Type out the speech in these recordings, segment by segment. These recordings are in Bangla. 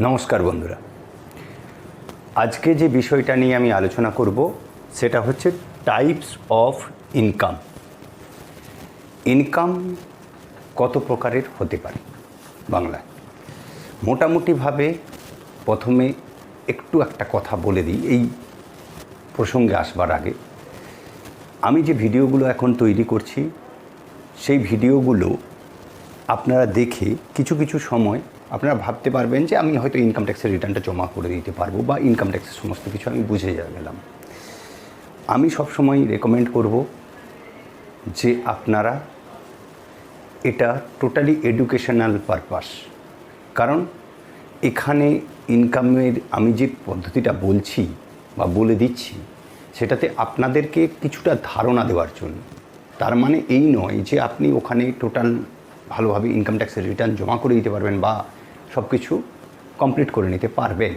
নমস্কার বন্ধুরা, আজকে যে বিষয়টা নিয়ে আমি আলোচনা করব সেটা হচ্ছে টাইপস অফ ইনকাম। ইনকাম কত প্রকারের হতে পারে বাংলায়। মোটামুটিভাবে প্রথমে একটা কথা বলে দিই এই প্রসঙ্গে আসবার আগে। আমি যে ভিডিওগুলো এখন তৈরি করছি সেই ভিডিওগুলো আপনারা দেখে কিছু কিছু সময় আপনারা ভাবতে পারবেন যে আমি হয়তো ইনকাম ট্যাক্সের রিটার্নটা জমা করে দিতে পারবো বা ইনকাম ট্যাক্সের সমস্ত কিছু আমি বুঝে গেলাম। আমি সবসময় রেকমেন্ড করব যে আপনারা এটা টোটালি এডুকেশনাল পারপাস, কারণ এখানে ইনকামের আমি যে পদ্ধতিটা বলছি বা বলে দিচ্ছি সেটাতে আপনাদেরকে কিছুটা ধারণা দেওয়ার জন্য। তার মানে এই নয় যে আপনি ওখানে টোটাল ভালোভাবে ইনকাম ট্যাক্সের রিটার্ন জমা করে দিতে পারবেন বা সব কিছু কমপ্লিট করে নিতে পারবেন,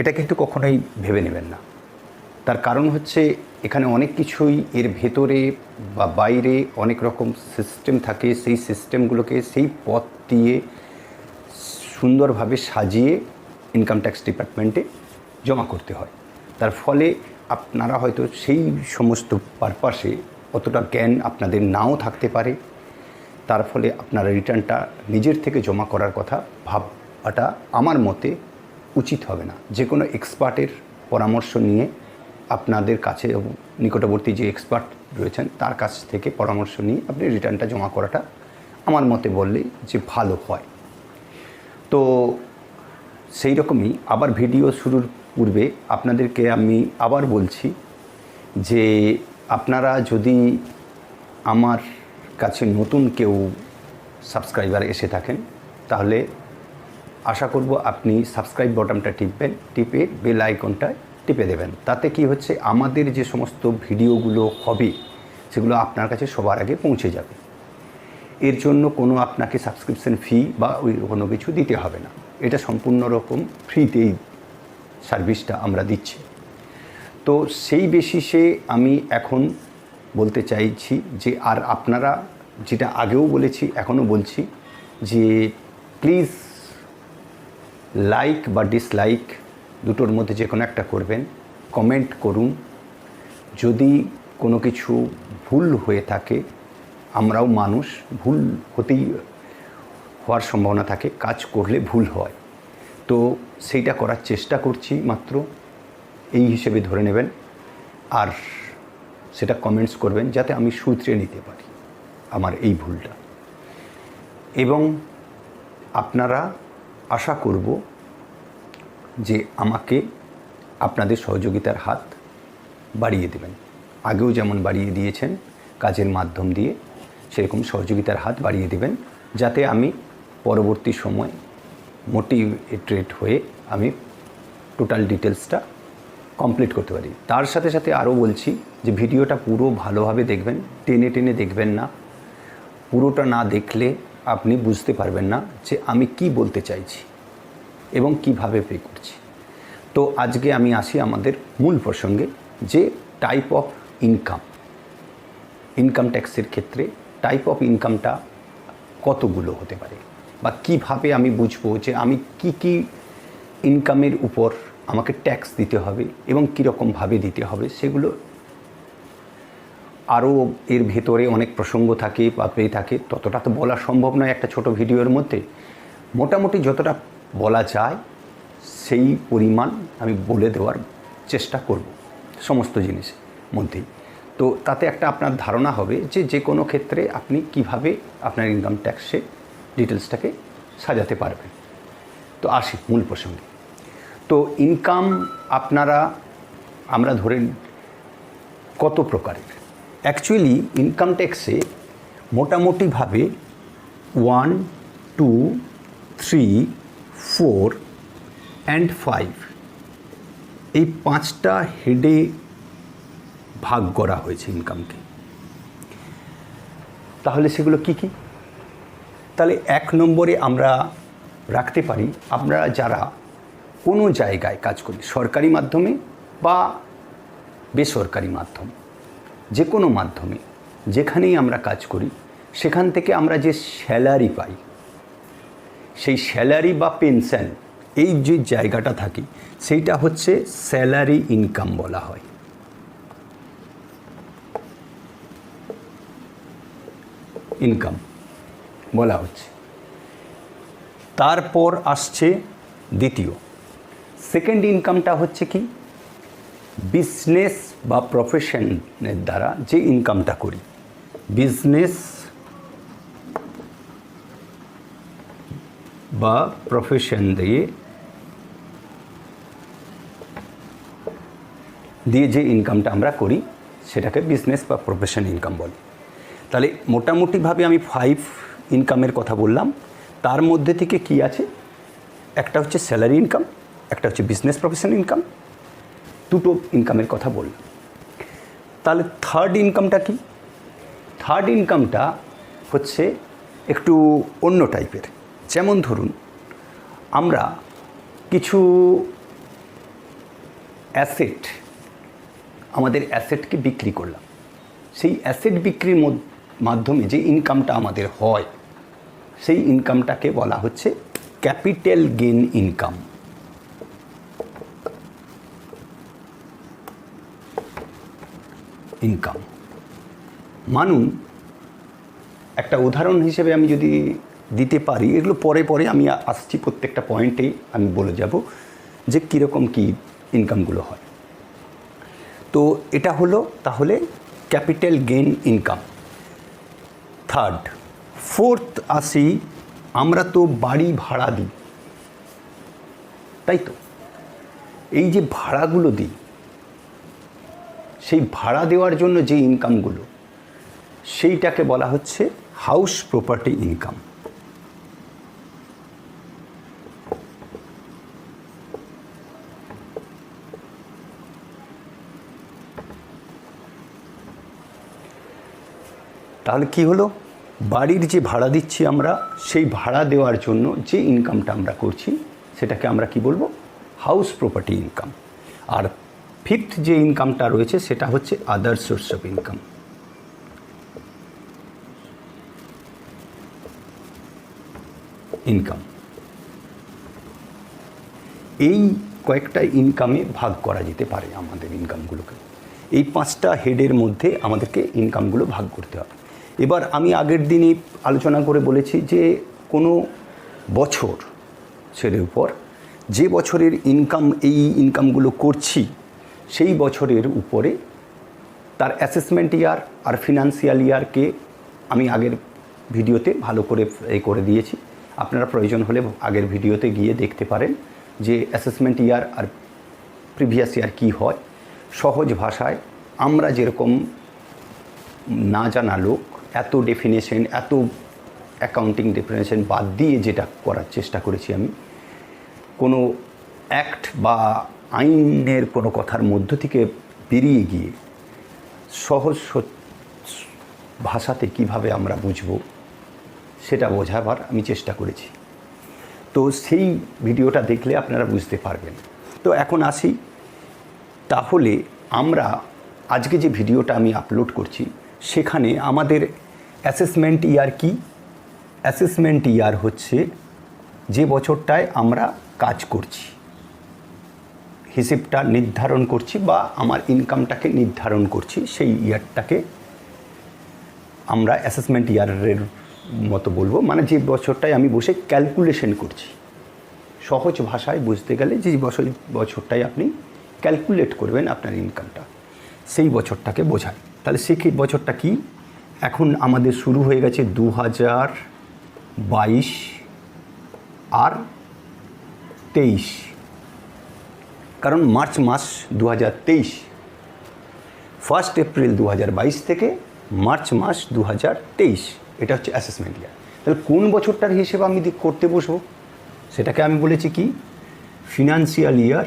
এটা কিন্তু কখনোই ভেবে নেবেন না। তার কারণ হচ্ছে এখানে অনেক কিছুই এর ভেতরে বা বাইরে অনেক রকম সিস্টেম থাকে। সেই সিস্টেমগুলোকে সেই পথ দিয়ে সুন্দরভাবে সাজিয়ে ইনকাম ট্যাক্স ডিপার্টমেন্টে জমা করতে হয়। তার ফলে আপনারা হয়তো সেই সমস্ত পারপাসে অতটা জ্ঞান আপনাদের নাও থাকতে পারে। তার ফলে আপনারা রিটার্নটা নিজের থেকে জমা করার কথা ভাবাটা আমার মতে উচিত হবে না। যে কোনো এক্সপার্টের পরামর্শ নিয়ে আপনাদের কাছে নিকটবর্তী যে এক্সপার্ট রয়েছেন তার কাছ থেকে পরামর্শ নিয়ে আপনি রিটার্নটা জমা করাটা আমার মতে বললেই যে ভালো হয়। তো সেই রকমই আবার ভিডিও শুরুর পূর্বে আপনাদেরকে আমি আবার বলছি যে আপনারা যদি আমার কাছে নতুন কেউ সাবস্ক্রাইবার এসে থাকেন তাহলে আশা করব আপনি সাবস্ক্রাইব বাটনটা টিপবেন, টিপে বেল আইকনটা টিপে দেবেন। তাতে কি হচ্ছে, আমাদের যে সমস্ত ভিডিওগুলো হবে সেগুলো আপনার কাছে সবার আগে পৌঁছে যাবে। এর জন্য কোনো আপনাকে সাবস্ক্রিপশন ফি বা ওই কোনো কিছু দিতে হবে না। এটা সম্পূর্ণ রকম ফ্রিতেই সার্ভিসটা আমরা দিচ্ছি। তো সেই বেসিসে আমি এখন বলতে চাইছি যে আর আপনারা, যেটা আগেও বলেছি এখনও বলছি, যে প্লিজ লাইক বা ডিসলাইক দুটোর মধ্যে যে কোনো একটা করবেন, কমেন্ট করুন। যদি কোনো কিছু ভুল হয়ে থাকে, আমরাও মানুষ, ভুল হওয়ার সম্ভাবনা থাকে, কাজ করলে ভুল হয়, তো সেইটা করার চেষ্টা করছি মাত্র, এই হিসেবে ধরে নেবেন। আর সেটা কমেন্টস করবেন যাতে আমি শুধরে নিতে পারি আমার এই ভুলটা। এবং আপনারা আশা করব যে আমাকে আপনাদের সহযোগিতার হাত বাড়িয়ে দেবেন। আগেও যেমন বাড়িয়ে দিয়েছেন কাজের মাধ্যম দিয়ে, সেরকম সহযোগিতার হাত বাড়িয়ে দেবেন যাতে আমি পরবর্তী সময় মোটিভেটেড হয়ে আমি টোটাল ডিটেলসটা কমপ্লিট করতে পারি। তার সাথে সাথে আরও বলছি যে ভিডিওটা পুরো ভালোভাবে দেখবেন, টেনে টেনে দেখবেন না। পুরোটা না দেখলে আপনি বুঝতে পারবেন না যে আমি কি বলতে চাইছি এবং কিভাবে পে করছি। তো আজকে আমি আসি আমাদের মূল প্রসঙ্গে, যে টাইপ অফ ইনকাম। ইনকাম ট্যাক্সের ক্ষেত্রে টাইপ অফ ইনকামটা কতগুলো হতে পারে বা কিভাবে আমি বুঝবো যে আমি কি ইনকামের উপর আমাকে ট্যাক্স দিতে হবে এবং কীরকমভাবে দিতে হবে। সেগুলো আরও এর ভেতরে অনেক প্রসঙ্গ থাকে বা পেয়ে থাকে, ততটা তো বলা সম্ভব নয় একটা ছোট ভিডিওর মধ্যে। মোটামুটি যতটা বলা যায় সেই পরিমাণ আমি বলে দেওয়ার চেষ্টা করব সমস্ত জিনিসের মধ্যেই। তো তাতে একটা আপনার ধারণা হবে যে যে কোনো ক্ষেত্রে আপনি কিভাবে আপনার ইনকাম ট্যাক্সে ডিটেলসটাকে সাজাতে পারবেন। তো আসি মূল প্রসঙ্গে। তো ইনকাম আমরা ধরেন কত প্রকারের। অ্যাকচুয়ালি ইনকাম ট্যাক্সে মোটামুটিভাবে 1, 2, 3, 4 and 5 এই 5টা হেডে ভাগ করা হয়েছে ইনকামকে। তাহলে সেগুলো কি কি? তাহলে 1 নম্বরে আমরা রাখতে পারি আমরা যারা কোনো জায়গায় কাজ করি, সরকারি মাধ্যমে বা বেসরকারি মাধ্যম, যে কোনো মাধ্যমে যেখানেই আমরা কাজ করি সেখান থেকে আমরা যে স্যালারি পাই, সেই স্যালারি বা পেনশন এই যে জায়গাটা থাকে সেইটা হচ্ছে স্যালারি ইনকাম বলা হয়। ইনকাম বলা হচ্ছে। তারপর আসছে দ্বিতীয়, সেকেন্ড ইনকামটা হচ্ছে কি, বিজনেস বা প্রফেশনের দ্বারা যে ইনকামটা করি, বিজনেস বা প্রফেশন দিয়ে যে ইনকামটা আমরা করি সেটাকে বিজনেস বা প্রফেশন ইনকাম বলে। তাহলে মোটামুটিভাবে আমি 5 ইনকামের কথা বললাম। তার মধ্যে থেকে কি আছে, একটা হচ্ছে স্যালারি ইনকাম, একটা হচ্ছে বিজনেস প্রফেশন ইনকাম, দুটো ইনকামের কথা বললাম। তাহলে থার্ড ইনকামটা কি? থার্ড ইনকামটা হচ্ছে একটু অন্য টাইপের। যেমন ধরুন আমরা কিছু অ্যাসেট, আমাদের অ্যাসেটকে বিক্রি করলাম, সেই অ্যাসেট বিক্রির মাধ্যমে যে ইনকামটা আমাদের হয় সেই ইনকামটাকে বলা হচ্ছে ক্যাপিটাল গেইন ইনকাম। ইনকাম মানুন একটা উদাহরণ হিসেবে আমি যদি দিতে পারি, এগুলো পরে পরে আমি আসছি, প্রত্যেকটা পয়েন্টেই আমি বলে যাব যে কীরকম কী ইনকামগুলো হয়। তো এটা হলো তাহলে capital gain income. Third, fourth আসি, আমরা তো বাড়ি ভাড়া দিই, তাই তো? এই যে ভাড়াগুলো দিই, সেই ভাড়া দেওয়ার জন্য যে ইনকামগুলো, সেইটাকে বলা হচ্ছে হাউস প্রপার্টি ইনকাম। তাহলে কি হলো, বাড়ির যে ভাড়া দিচ্ছি আমরা, সেই ভাড়া দেওয়ার জন্য যে ইনকামটা আমরা করছি সেটাকে আমরা কি বলবো, হাউস প্রপার্টি ইনকাম। আর ফিফথ যে ইনকামটা রয়েছে সেটা হচ্ছে আদার সোর্স অফ ইনকাম। ইনকাম এই কয়েকটা ইনকামে ভাগ করা যেতে পারে আমাদের ইনকামগুলোকে। এই 5টা হেডের মধ্যে আমাদেরকে ইনকামগুলো ভাগ করতে হবে। এবার আমি আগের দিনই আলোচনা করে বলেছি যে কোনো বছর ছেড়ে উপর যে বছরের ইনকাম, এই ইনকামগুলো করছি, সেই বছরের উপরে তার অ্যাসেসমেন্ট ইয়ার আর ফিনান্সিয়াল ইয়ারকে আমি আগের ভিডিওতে ভালো করে করে দিয়েছি। আপনারা প্রয়োজন হলে আগের ভিডিওতে গিয়ে দেখতে পারেন যে অ্যাসেসমেন্ট ইয়ার আর প্রিভিয়াস ইয়ার কী হয়। সহজ ভাষায় আমরা যেরকম না জানা লোক এত ডেফিনেশন, এত অ্যাকাউন্টিং ডেফিনেশন বাদ দিয়ে যেটা করার চেষ্টা করেছি আমি, কোনো অ্যাক্ট বা আইনের কোনো কথার মধ্য থেকে বেরিয়ে গিয়ে সহজ ভাষাতে কিভাবে আমরা বুঝব সেটা বোঝাবার আমি চেষ্টা করেছি। তো সেই ভিডিওটা দেখলে আপনারা বুঝতে পারবেন। তো এখন আসি, তাহলে আমরা আজকে যে ভিডিওটা আমি আপলোড করছি সেখানে আমাদের অ্যাসেসমেন্ট ইয়ার কি? অ্যাসেসমেন্ট ইয়ার হচ্ছে যে বছরটায় আমরা কাজ করছি, হিসেবটা নির্ধারণ করছি বা আমার ইনকামটাকে নির্ধারণ করছি, সেই ইয়ারটাকে আমরা অ্যাসেসমেন্ট ইয়ারের মতো বলবো। মানে যে বছরটায় আমি বসে ক্যালকুলেশন করছি, সহজ ভাষায় বুঝতে গেলে যে বছরটায় আপনি ক্যালকুলেট করবেন আপনার ইনকামটা, সেই বছরটাকে বোঝায়। তাহলে সেই বছরটা কি? এখন আমাদের শুরু হয়ে গেছে 2022 আর 23, কারণ মার্চ মাস 2023, 1 এপ্রিল 2022 থেকে মার্চ মাস 2023, এটা হচ্ছে অ্যাসেসমেন্ট ইয়ার। তাহলে কোন বছরটার হিসেবে আমি করতে বসবো সেটাকে আমি বলেছি কি, ফিনান্সিয়াল ইয়ার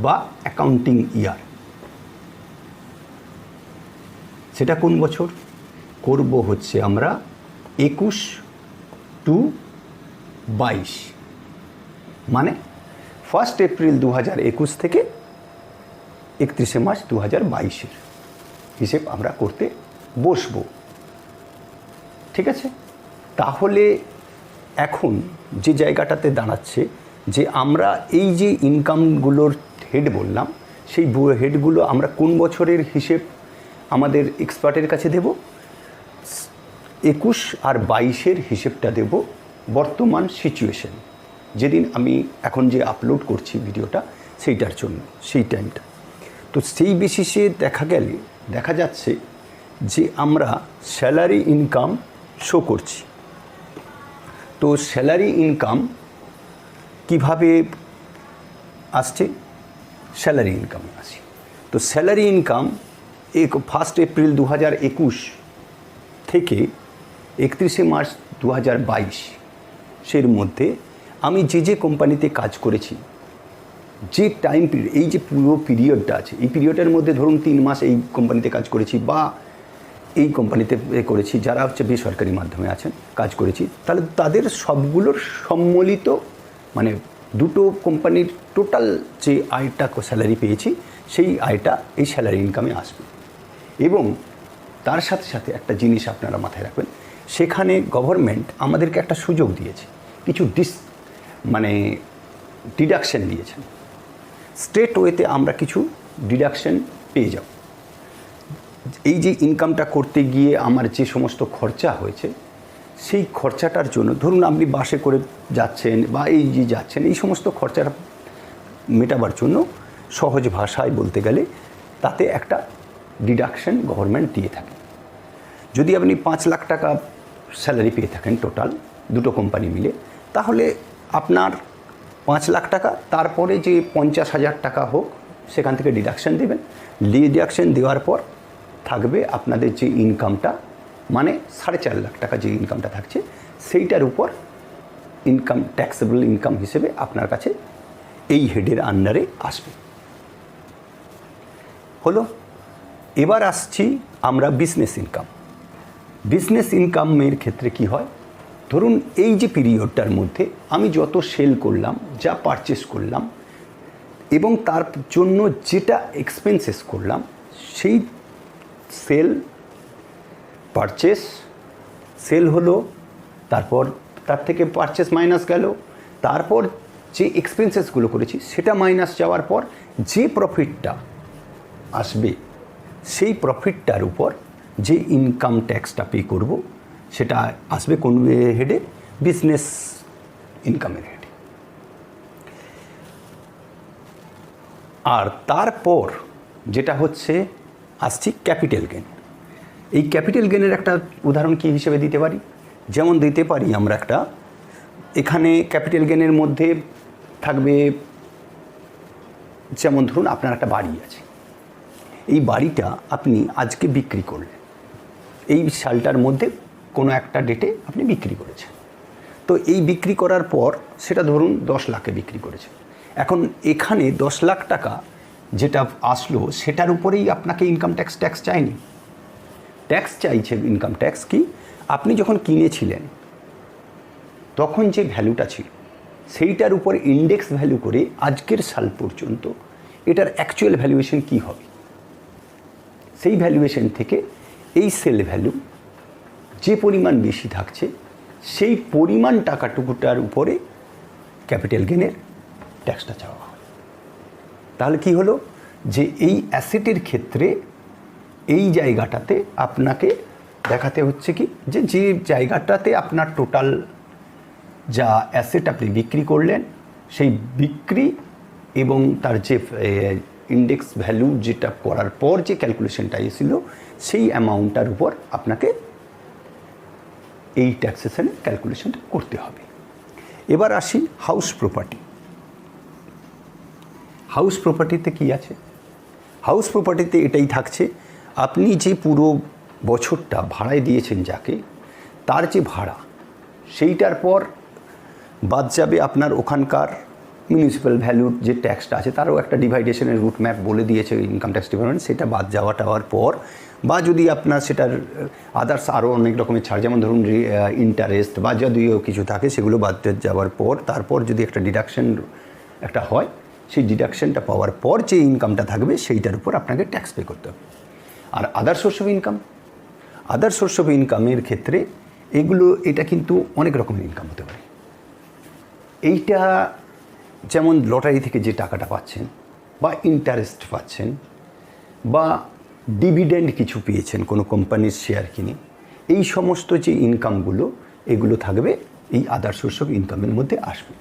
বা অ্যাকাউন্টিং ইয়ার। সেটা কোন বছর করব হচ্ছে আমরা 21 to 22, মানে 1 এপ্রিল 2021 থেকে 31 মার্চ 2022 হিসেব আমরা করতে বসবো। ঠিক আছে? তাহলে এখন যে জায়গাটাতে দাঁড়াচ্ছে যে আমরা এই যে ইনকামগুলোর হেড বললাম, সেই হেডগুলো আমরা কোন বছরের হিসেব আমাদের এক্সপার্টের কাছে দেব, 21 আর 22-এর হিসেবটা দেব বর্তমান সিচুয়েশন, যেদিন আমি এখন যে আপলোড করছি ভিডিওটা সেইটার জন্য, সেই টাইমটা। তো সেই বেসিসে দেখা যাচ্ছে যে আমরা স্যালারি ইনকাম শো করছি। তো স্যালারি ইনকাম কিভাবে আসছে, স্যালারি ইনকামে আসে। তো স্যালারি ইনকাম 1 এপ্রিল 2021 থেকে 31 মার্চ 2022 মধ্যে আমি যে কোম্পানিতে কাজ করেছি, যে টাইম পিরিয়ড, এই যে পুরো পিরিয়ডটা আছে, এই পিরিয়ডের মধ্যে ধরুন 3 মাস এই কোম্পানিতে কাজ করেছি বা এই কোম্পানিতে করেছি, যারা হচ্ছে বেসরকারি মাধ্যমে আছেন কাজ করেছি, তাহলে তাদের সবগুলোর সম্মিলিত মানে দুটো কোম্পানির টোটাল যে আয়টা স্যালারি পেয়েছি, সেই আয়টা এই স্যালারি ইনকামে আসবে। এবং তার সাথে সাথে একটা জিনিস আপনারা মাথায় রাখবেন, সেখানে গভর্নমেন্ট আমাদেরকে একটা সুযোগ দিয়েছে, কিছু ডিডাকশন দিয়েছেন। স্ট্রেট ওয়েতে আমরা কিছু ডিডাকশন পেয়ে যাব। এই যে ইনকামটা করতে গিয়ে আমার যে সমস্ত খরচা হয়েছে, সেই খরচাটার জন্য ধরুন আপনি বাসে করে যাচ্ছেন বা এই যে যাচ্ছেন, এই সমস্ত খরচাটা মেটাবার জন্য সহজ ভাষায় বলতে গেলে তাতে একটা ডিডাকশন গভর্নমেন্ট দিয়ে থাকে। যদি আপনি 5 লাখ টাকা স্যালারি পেয়ে থাকেন টোটাল দুটো কোম্পানি মিলে, তাহলে আপনার 5 লাখ টাকা, তারপরে যে 50,000 টাকা হোক সেখান থেকে ডিডাকশন দেবেন। ডিডাকশন দেওয়ার পর থাকবে আপনাদের যে ইনকামটা, মানে 4.5 লাখ টাকা যে ইনকামটা থাকছে, সেইটার উপর ইনকাম ট্যাক্সেবল ইনকাম হিসেবে আপনার কাছে এই হেডের আন্ডারে আসবে। হলো, এবার আসছি আমরা বিজনেস ইনকাম। বিজনেস ইনকামের ক্ষেত্রে কি হয়, ধরুন এই যে পিরিয়ডটার মধ্যে আমি যত সেল করলাম, যা পারচেস করলাম এবং তার জন্য যেটা এক্সপেন্সেস করলাম, সেই সেল পারচেস সেল হলো, তারপর তার থেকে পারচেস মাইনাস গেল, তারপর যে এক্সপেন্সেসগুলো করেছি সেটা মাইনাস যাওয়ার পর যে প্রফিটটা আসবে, সেই প্রফিটটার উপর যে ইনকাম ট্যাক্সটা পে করব, সেটা আসবে কোন হেডে, বিজনেস ইনকামের হেডে। আর তারপর যেটা হচ্ছে আসছি ক্যাপিটাল গেন। এই ক্যাপিটাল গেনের একটা উদাহরণ কী হিসেবে দিতে পারি, যেমন দিতে পারি আমরা একটা, এখানে ক্যাপিটাল গেনের মধ্যে থাকবে, যেমন ধরুন আপনার একটা বাড়ি আছে, এই বাড়িটা আপনি আজকে বিক্রি করলেন, এই সালটার মধ্যে কোনো একটা ডেটে আপনি বিক্রি করেছেন। তো এই বিক্রি করার পর সেটা ধরুন 10 লাখে বিক্রি করেছে। এখন এখানে 10 লাখ টাকা যেটা আসলো, সেটার উপরেই আপনাকে ইনকাম ট্যাক্স চায়নি, ট্যাক্স চাইছে ইনকাম ট্যাক্স কি, আপনি যখন কিনেছিলেন তখন যে ভ্যালুটা ছিল, সেইটার উপর ইন্ডেক্স ভ্যালু করে আজকের সাল পর্যন্ত এটার অ্যাকচুয়াল ভ্যালুয়েশন কী হবে, সেই ভ্যালুয়েশন থেকে এই সেল ভ্যালু যে পরিমাণ বেশি থাকছে, সেই পরিমাণ টাকাটুকুটার উপরে ক্যাপিটাল গেনের ট্যাক্সটা চাওয়া হয়। তাহলে কি হলো, যে এই অ্যাসেটের ক্ষেত্রে এই জায়গাটাতে আপনাকে দেখাতে হচ্ছে কি, যে জায়গাটাতে আপনার টোটাল যা অ্যাসেট আপনি বিক্রি করলেন, সেই বিক্রি এবং তার যে ইন্ডেক্স ভ্যালু যেটা করার পর যে ক্যালকুলেশনটা এসেছিল, সেই অ্যামাউন্টটার উপর আপনাকে এই ট্যাক্সেশন ক্যালকুলেশনটা করতে হবে। এবার আসি হাউস প্রপার্টি। হাউস প্রপার্টিতে কি আছে, হাউস প্রপার্টিতে এটাই থাকছে, আপনি যে পুরো বছরটা ভাড়ায় দিয়েছেন যাকে, তার যে ভাড়া, সেইটার পর বাদ যাবে আপনার ওখানকার মিউনিসিপ্যাল ভ্যালুর যে ট্যাক্সটা আছে, তারও একটা ডিভাইডেশনের রুট ম্যাপ বলে দিয়েছে ইনকাম ট্যাক্স ডিপার্টমেন্ট, সেটা বাদ যাওয়ার পর, বা যদি আপনার সেটার আদার্স আরও অনেক রকমের ছাড়, যেমন ধরুন ইন্টারেস্ট বা যদিও কিছু থাকে, সেগুলো বাদ যাওয়ার পর তারপর যদি একটা ডিডাকশন একটা হয়, সেই ডিডাকশনটা পাওয়ার পর যে ইনকামটা থাকবে, সেইটার উপর আপনাকে ট্যাক্স পে করতে হবে। আর other source of income, other source of ইনকামের ক্ষেত্রে এটা কিন্তু অনেক রকমের ইনকাম হতে পারে। এইটা যেমন লটারি থেকে যে টাকাটা পাচ্ছেন বা ইন্টারেস্ট পাচ্ছেন বা ডিভিডেন্ড কিছু পেয়েছেন কোনো কোম্পানির শেয়ার কিনে, এই সমস্ত যে ইনকামগুলো এগুলো থাকবে এই আদার সোর্স অফ ইনকামের মধ্যে আসবে।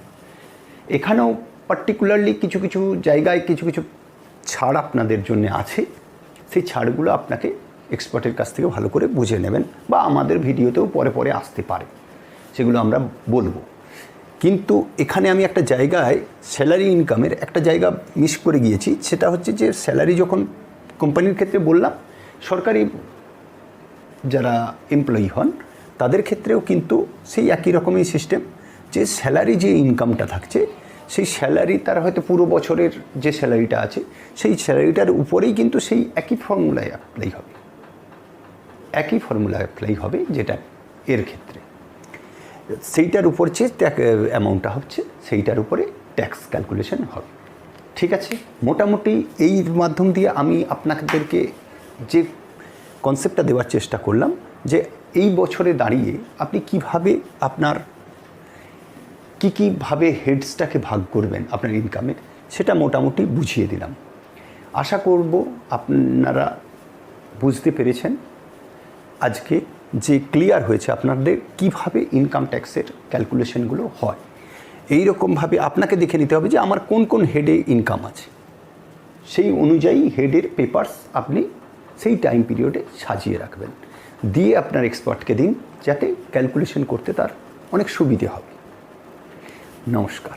এখানেও পার্টিকুলারলি কিছু কিছু জায়গায় কিছু কিছু ছাড় আপনাদের জন্য আছে, সেই ছাড়গুলো আপনাকে এক্সপার্টের কাছ থেকে ভালো করে বুঝে নেবেন বা আমাদের ভিডিওতেও পরে পরে আসতে পারে, সেগুলো আমরা বলবো। কিন্তু এখানে আমি একটা জায়গায় স্যালারি ইনকামের একটা জায়গা মিস করে গিয়েছি, সেটা হচ্ছে যে স্যালারি যখন কোম্পানির ক্ষেত্রে বললাম, সরকারি যারা এমপ্লয়ি হন তাদের ক্ষেত্রেও কিন্তু সেই একই রকমই সিস্টেম, যে স্যালারি যে ইনকামটা থাকছে সেই স্যালারি তার হয়তো পুরো বছরের যে স্যালারিটা আছে সেই স্যালারিটার উপরেই কিন্তু সেই একই ফর্মুলায় অ্যাপ্লাই হবে যেটা এর ক্ষেত্রে সেইটার উপর যে অ্যামাউন্টটা হচ্ছে সেইটার উপরে ট্যাক্স ক্যালকুলেশন হবে। ঠিক আছে, মোটামুটি এই মাধ্যম দিয়ে আমি আপনাদেরকে যে কনসেপ্টটা দেওয়ার চেষ্টা করলাম যে এই বছরে দাঁড়িয়ে আপনি কিভাবে আপনার কীভাবে হেডসটাকে ভাগ করবেন আপনার ইনকামের, সেটা মোটামুটি বুঝিয়ে দিলাম। আশা করব আপনারা বুঝতে পেরেছেন আজকে, যে ক্লিয়ার হয়েছে আপনাদের কিভাবে ইনকাম ট্যাক্সের ক্যালকুলেশনগুলো হয়। এই রকমভাবে আপনাকে দেখে নিতে হবে যে আমার কোন কোন হেডে ইনকাম আছে, সেই অনুযায়ী হেডের পেপারস আপনি সেই টাইম পিরিয়ডে সাজিয়ে রাখবেন, দিয়ে আপনার এক্সপার্টকে দিন যাতে ক্যালকুলেশন করতে তার অনেক সুবিধে হবে। নমস্কার।